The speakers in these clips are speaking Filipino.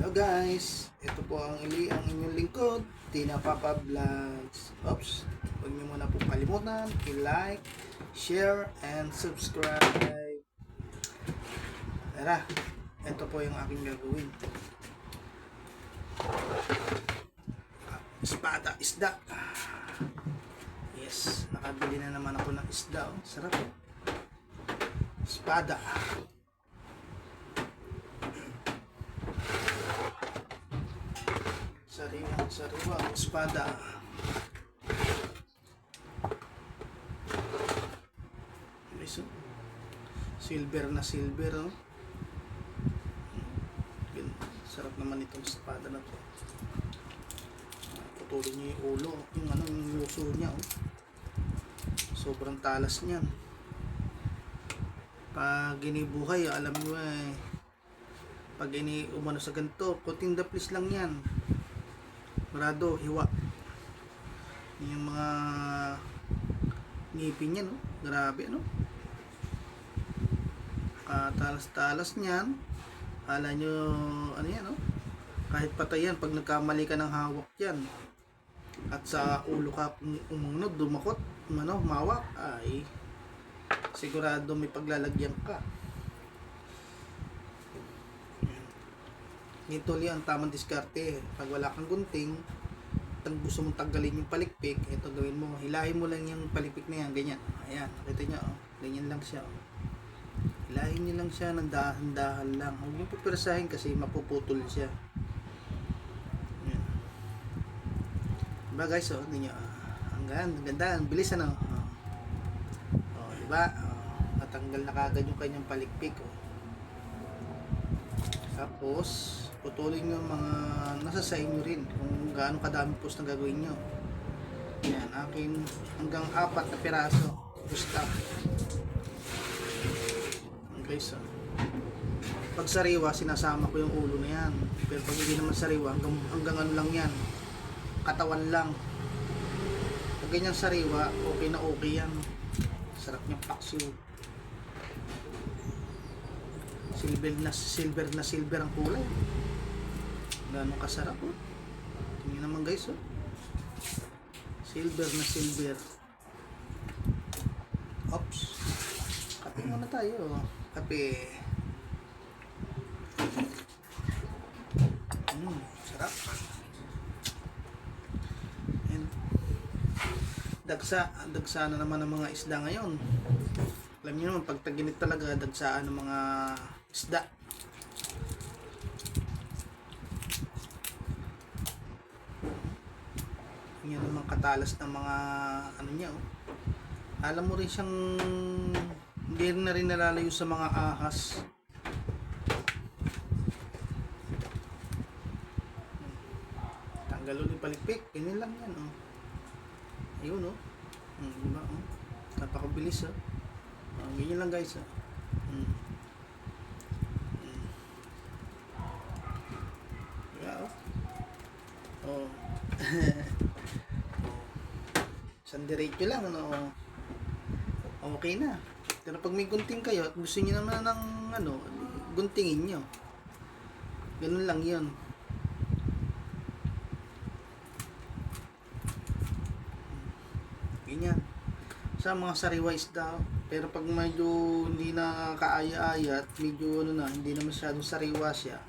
Hello guys, ito po ang inyong lingkod, Tina Papa Vlogs. Oops, huwag niyo muna po kalimutan i-like, share, and subscribe. Tara, ito po yung aking gagawin. Espada, isda. Yes, nakabili na naman ako ng isda. Oh. Sarap oh. Espada. Sariwang espada. Silver na silver, oh. Sarap naman itong espada na to. Putulin niyo yung ulo, yung uso niya, oh. Sobrang talas niyan. Pag ginibuhay, alam niyo pag umano sa ganito, kunting daplis lang yan. Marado, hiwa. Yung mga ngipin niya, no? Grabe, no? Talas-talas niyan. Kala nyo, ano yan, no? Kahit patay yan, pag nagkamali ka ng hawak yan, at sa ulo ka umunod, dumakot, mawak, ay sigurado may paglalagyan ka. Ito ang tamang diskarte. Pag wala kang gunting, gusto mong tanggalin yung palikpik, ito gawin mo, hilahin mo lang yung palikpik na yan, ganyan. Ayan, nakita nyo, oh. Ganyan lang siya, oh. Hilahin nyo lang siya ng dahan-dahan lang. Huwag nyo pipirasahin kasi mapuputol siya. Ayan. Diba guys, oh, hindi nyo, ang ganda, ang bilis, ano. Oh, diba, natanggal na kagad yung kanyang palikpik, oh. Tapos putulin nyo mga nasa sa inyo rin kung gaano kadami post na gagawin nyo. Yan, akin hanggang 4 na piraso pusta. Okay, so pag sariwa sinasama ko yung ulo na yan, pero pag hindi naman sariwa hanggang ano lang yan, katawan lang. Pag ganyan sariwa, okay na okay yan. Sarap niyang paksiw. Silver ang kulay. Ganun kasarap, oh. Tingnan naman guys, oh. Silver na silver. Oops. Kape muna tayo, oh. Kape. Sarap. And dagsa na naman ang mga isda ngayon. Alam niyo naman, pag taginit talaga, dagsaan ng mga isda. Yan naman katalas ng mga ano niya, oh. Alam mo rin siyang hindi na rin nalalayo sa mga ahas. Tanggal ulit palikpik, ganyan lang yan, oh. Ayun, oh. Diba, oh. Napakabilis, oh. Ganyan lang guys, oh. Yeah, oh. Isang diretso lang, ano, okay na. Pero pag may gunting kayo at gusto niyo naman ng ano, guntingin niyo. Ganun lang 'yon. Ganyan. Sa mga sariwa isda, pero pag medyo hindi na kaaya-aya at medyo ano na, hindi na masyadong sariwa siya,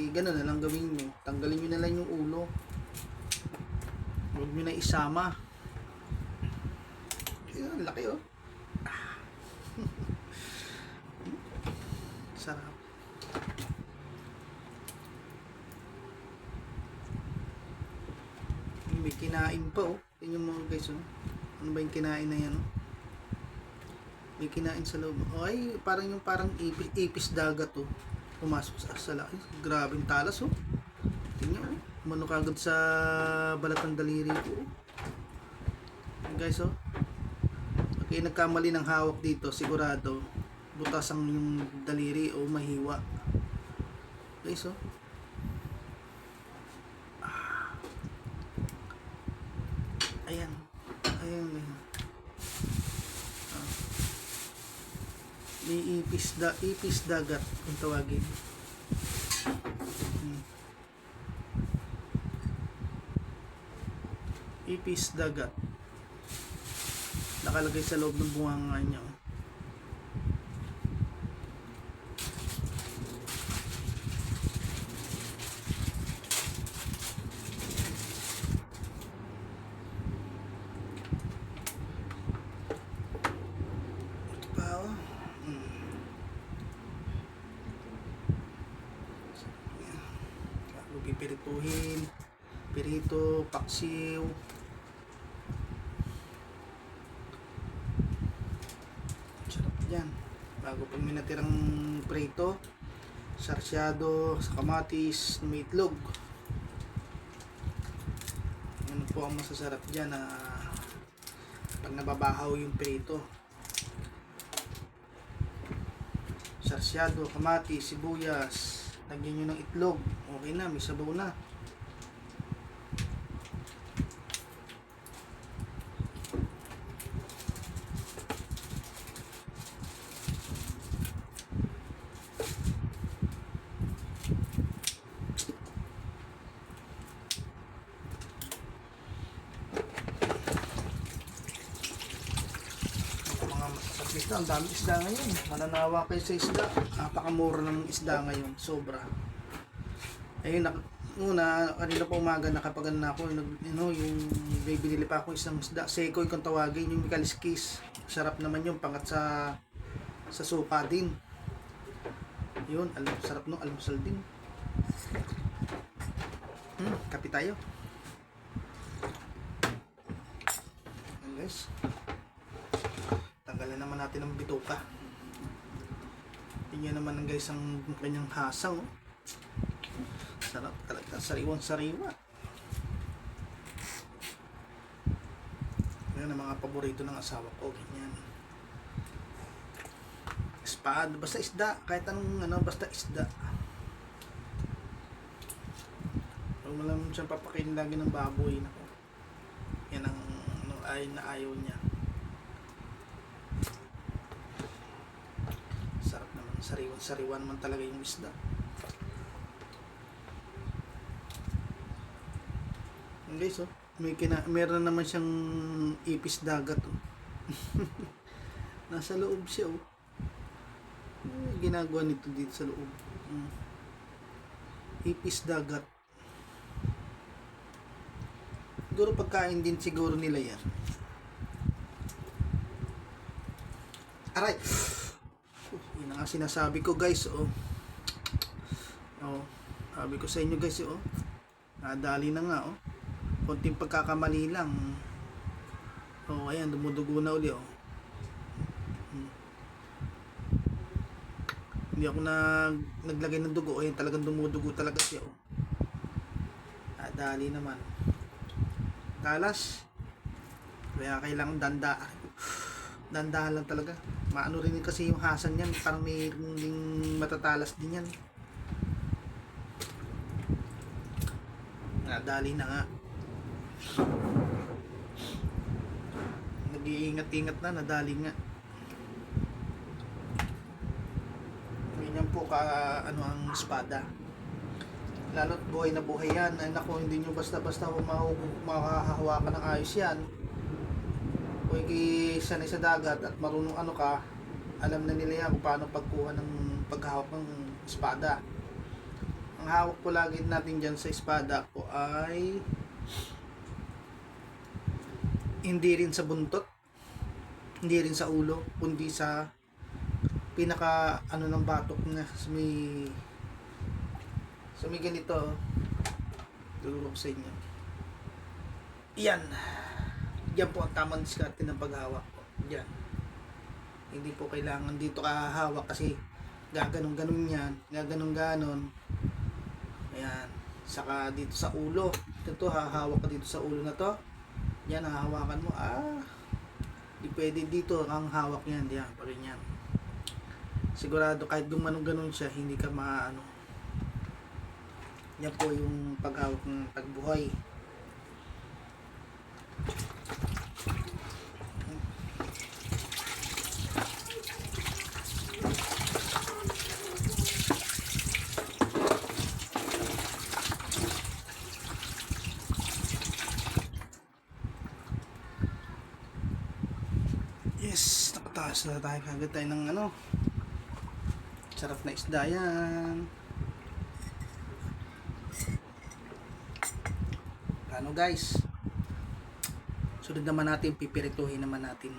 ganun na lang gawin nyo. Tanggalin nyo na lang yung ulo. Huwag nyo na isama. Ayan, laki, oh. Sarap. May kinain pa, oh. Tingnan mo guys, oh. Ano ba yung kinain na yan, oh? May kinain sa loob. Ay, parang ipis dagat, oh. Pumasok sa laki. Grabing talas, oh. Tingnan, oh. Umano kagad sa balat ng daliri ko, oh. Guys, oh. Okay, nagkamali ng hawak dito, sigurado butas ang yung daliri o mahiwa. Guys, oh. Ayan. Ayan. May ipis dagat kung tawagin. ipis dagat. Nakalagay sa loob ng bunganga niya. Ito pa oh. Pipirituhin, pirito, paksiw. Sarap yan. Bago pag may natirang prito, sarsyado, sa kamatis, may itlog. Yan po ang masasarap dyan na pag nababahaw yung prito. Sarsyado, kamatis, sibuyas, lagyan nyo ng itlog. Okay na, may sabaw na. Mga masasarap isda, ang dami isda ngayon. Mananawa kayo sa isda. Napakamura ng isda ngayon, sobra. Ayun, kanina pa umaga nakapagan na ako, yung binili pa ako isang isda, sekoy kung tawagin, yung mikaliskis. Sarap naman yung pangat sa suka din. Yun, sarap no, almusal din. Kape tayo. Ayan guys. Tanggalan naman natin ang bituka. Tingnan naman guys ang kanyang hasang. Sarap talaga, sariwang-sariwa. Yan ang mga paborito ng asawa ko, ganyan. Espada, basta isda, kahit anong basta isda. Huwag mo lang siyang papakain lagi ng baboy. Nako. Yan ang ayaw niya. Sarap naman, sariwan naman talaga yung isda. Guys, oh, meron naman siyang ipis dagat, oh. Nasa loob siya, oh. Ginagawa nito dito sa loob. Ipis dagat. Siguro pagkain din siguro nila yan. Aray! Yun ang sinasabi ko, guys, oh. Oh, sabi ko sa inyo, guys, oh. Nadali na nga, oh. Konting pagkakamali lang. Oh, ayan, dumudugo na uli, oh. Hindi ako naglagay ng dugo. Ayan, talagang dumudugo talaga siya, oh. Dali naman. Talas. Kaya kailangan dandahan lang talaga. Maano rin kasi yung hasan yan. Parang may matatalas din yan. Dali na nga. Nag-iingat-ingat na, nadali nga. Ganyan po ang espada. Lalo't buhay na buhay yan. Ay naku, hindi nyo basta-basta makahawakan ng ayos yan. Kung sanay sa dagat at marunong ka, alam na nila yan kung paano pagkuha ng paghawak ng espada. Ang hawak po lagi natin dyan sa espada po ay hindi rin sa buntot, hindi rin sa ulo, kundi sa pinaka ng batok na sa may ganito. Tulog sa inyo. Yan. Yan po ang tamang diskarte ng paghawak po. Yan. Hindi po kailangan dito kahawak kasi gaganong-ganon yan, gaganong-ganon. Ayan. Saka dito sa ulo. Ito, hahawak ka dito sa ulo na to. Yan, hahawakan mo. Di pwede dito ang hawak yan. Yan, pa rin yan. Sigurado kahit gumanong-ganon siya, hindi ka yan po yung paghawak ng pagbuhay. Yes, nakataas na tayo kagad tayo ng ano. Sarap na isda yan. Ano guys? Sunod naman natin, pipirituhin naman natin.